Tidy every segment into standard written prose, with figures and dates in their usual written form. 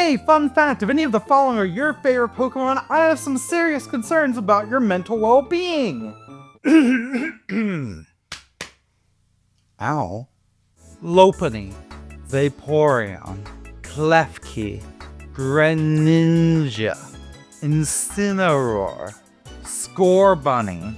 Hey, fun fact, if any of the following are your favorite Pokemon, I have some serious concerns about your mental well-being. Ow. Lopunny, Vaporeon, Klefki, Greninja, Incineroar, Scorbunny,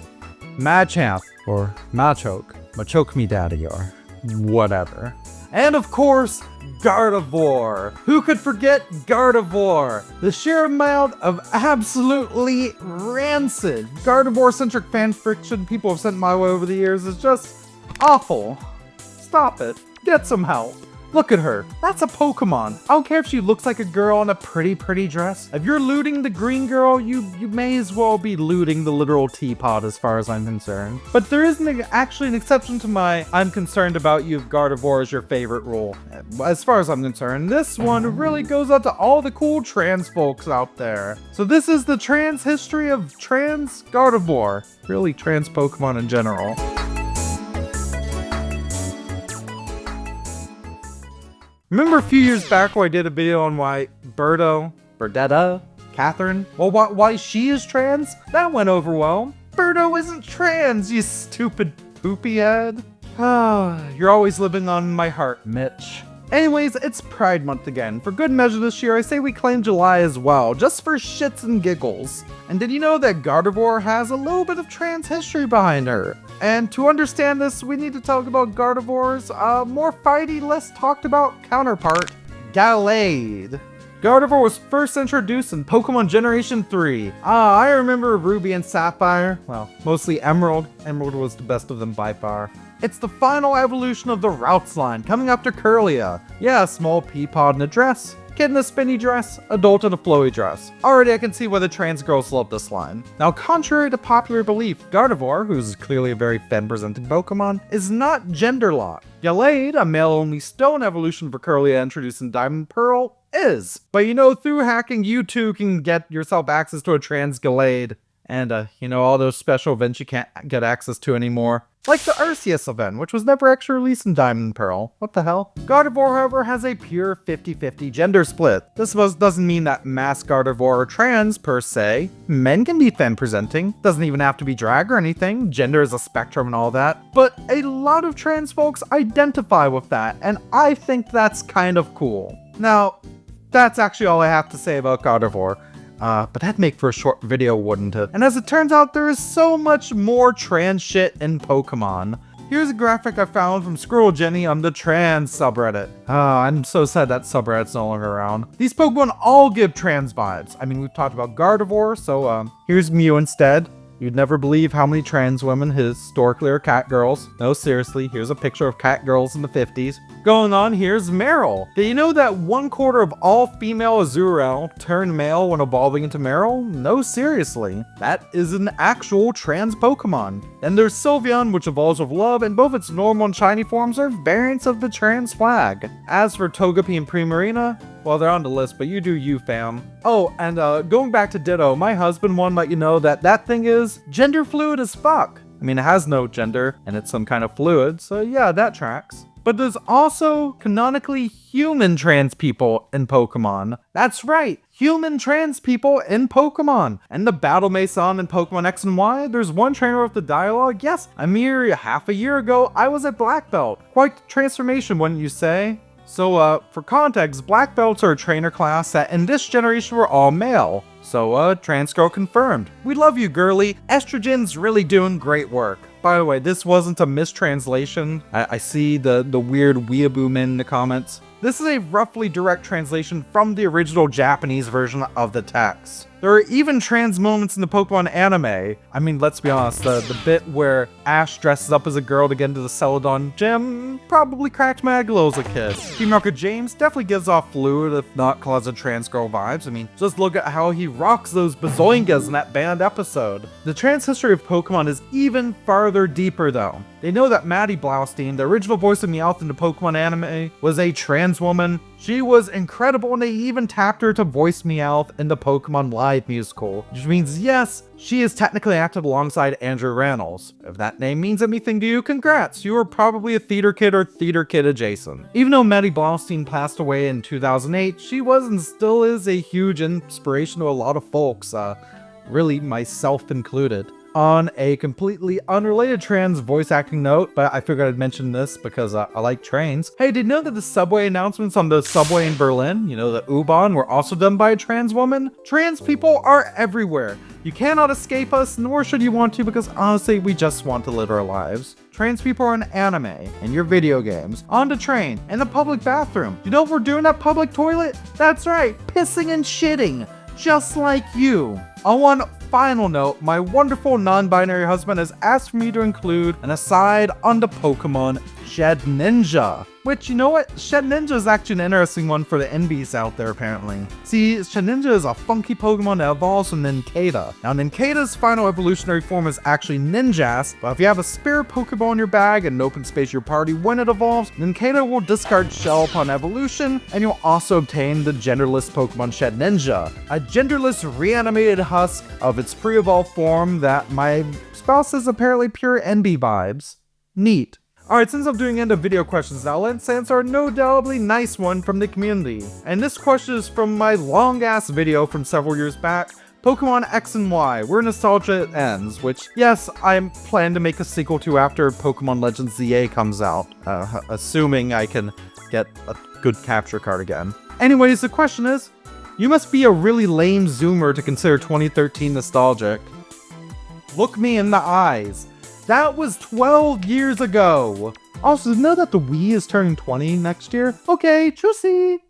Machamp, or Machoke me daddy, or whatever. And of course, Gardevoir. Who could forget Gardevoir? The sheer amount of absolutely rancid Gardevoir-centric fanfiction people have sent my way over the years is just awful. Stop it. Get some help. Look at her. That's a Pokemon. I don't care if she looks like a girl in a pretty dress. If you're looting the green girl, you may as well be looting the literal teapot as far as I'm concerned. But there is actually an exception to my I'm concerned about you if Gardevoir is your favorite rule. As far as I'm concerned, this one really goes out to all the cool trans folks out there. So this is the trans history of trans Gardevoir. Really trans Pokemon in general. Remember a few years back where I did a video on why Catherine, well, why she is trans? That went over well. Birdo isn't trans, you stupid poopy head. You're always living on my heart, Mitch. Anyways, it's Pride Month again. For good measure this year, I say we claim July as well, just for shits and giggles. And did you know that Gardevoir has a little bit of trans history behind her? And to understand this, we need to talk about Gardevoir's more fighty, less talked about counterpart, Gallade. Gardevoir was first introduced in Pokemon Generation 3. I remember Ruby and Sapphire. Well, mostly Emerald. Emerald was the best of them by far. It's the final evolution of the Routes line, coming after Kirlia. Yeah, a small pea pod in a dress, kid in a spinny dress, adult in a flowy dress. Already I can see why the trans girls love this line. Now, contrary to popular belief, Gardevoir, who's clearly a very femme-presenting Pokemon, is not gender-locked. Gallade, a male-only stone evolution for Kirlia introduced in Diamond Pearl, is. But you know, through hacking, you too can get yourself access to a trans Gallade. And, all those special events you can't get access to anymore. Like the Arceus event, which was never actually released in Diamond and Pearl. What the hell? Gardevoir, however, has a pure 50-50 gender split. This doesn't mean that mass Gardevoir are trans, per se. Men can be femme-presenting. Doesn't even have to be drag or anything. Gender is a spectrum and all that. But a lot of trans folks identify with that, and I think that's kind of cool. Now, that's actually all I have to say about Gardevoir. But that'd make for a short video, wouldn't it? And as it turns out, there is so much more trans shit in Pokemon. Here's a graphic I found from Squirrel Jenny on the trans subreddit. I'm so sad that subreddit's no longer around. These Pokemon all give trans vibes. I mean, we've talked about Gardevoir, so here's Mew instead. You'd never believe how many trans women historically are cat girls. No, seriously, here's a picture of cat girls in the 50s. Going on, here's Meryl. Did you know that 1/4 of all female Azurill turn male when evolving into Meryl? No, seriously. That is an actual trans Pokemon. Then there's Sylveon, which evolves with love, and both its normal and shiny forms are variants of the trans flag. As for Togepi and Primarina, well, they're on the list, but you do you, fam. Oh, and going back to Ditto, my husband wanted to let you know that thing is gender fluid as fuck. I mean, it has no gender, and it's some kind of fluid, so yeah, that tracks. But there's also canonically human trans people in Pokemon. That's right, human trans people in Pokemon. And the Battle Mason in Pokemon X and Y, there's one trainer with the dialogue. Yes, a mere half a year ago, I was at Black Belt. Quite the transformation, wouldn't you say? So, for context, Black Belts are a trainer class that in this generation were all male. So, trans girl confirmed. We love you, girly. Estrogen's really doing great work. By the way, this wasn't a mistranslation. I see the weird weeaboo men in the comments. This is a roughly direct translation from the original Japanese version of the text. There are even trans moments in the Pokemon anime. I mean, let's be honest, the bit where Ash dresses up as a girl to get into the Celadon gym probably cracked my egg a little as a kid. Team Rocket James definitely gives off fluid, if not closet trans girl vibes. I mean, just look at how he rocks those bazoingas in that banned episode. The trans history of Pokemon is even farther deeper though. They know that Maddie Blaustein, the original voice of Meowth in the Pokemon anime, was a trans woman. She was incredible, and they even tapped her to voice Meowth in the Pokemon Live musical, which means yes, she is technically acted alongside Andrew Rannells. If that name means anything to you, congrats, you are probably a theater kid or theater kid adjacent. Even though Maddie Blaustein passed away in 2008, she was and still is a huge inspiration to a lot of folks, really myself included. On a completely unrelated trans voice acting note, but I figured I'd mention this because I like trains. Hey, did you know that the subway announcements on the subway in Berlin, you know, the U-Bahn, were also done by a trans woman? Trans people are everywhere. You cannot escape us, nor should you want to, because honestly, we just want to live our lives. Trans people are in anime, in your video games, on the train, in the public bathroom. You know what we're doing at public toilet? That's right, pissing and shitting, just like you. On one final note, my wonderful non-binary husband has asked for me to include an aside on the Pokemon Shed Ninja. Which, you know what? Shed Ninja is actually an interesting one for the NBs out there, apparently. See, Shed Ninja is a funky Pokemon that evolves from Nincada. Now, Nincada's final evolutionary form is actually Ninjask, but if you have a spare Pokeball in your bag and an open space your party when it evolves, Nincada will discard Shell upon evolution, and you'll also obtain the genderless Pokemon Shed Ninja, a genderless reanimated husk of its pre-evolved form that my spouse says apparently pure NB vibes. Neat. Alright, since I'm doing end of video questions now, let's answer a no doubly nice one from the community. And this question is from my long ass video from several years back, Pokemon X and Y, where nostalgia ends, which, yes, I plan to make a sequel to after Pokemon Legends ZA comes out, assuming I can get a good capture card again. Anyways, the question is, you must be a really lame zoomer to consider 2013 nostalgic. Look me in the eyes. That was 12 years ago! Also, know that the Wii is turning 20 next year? Okay, juicy!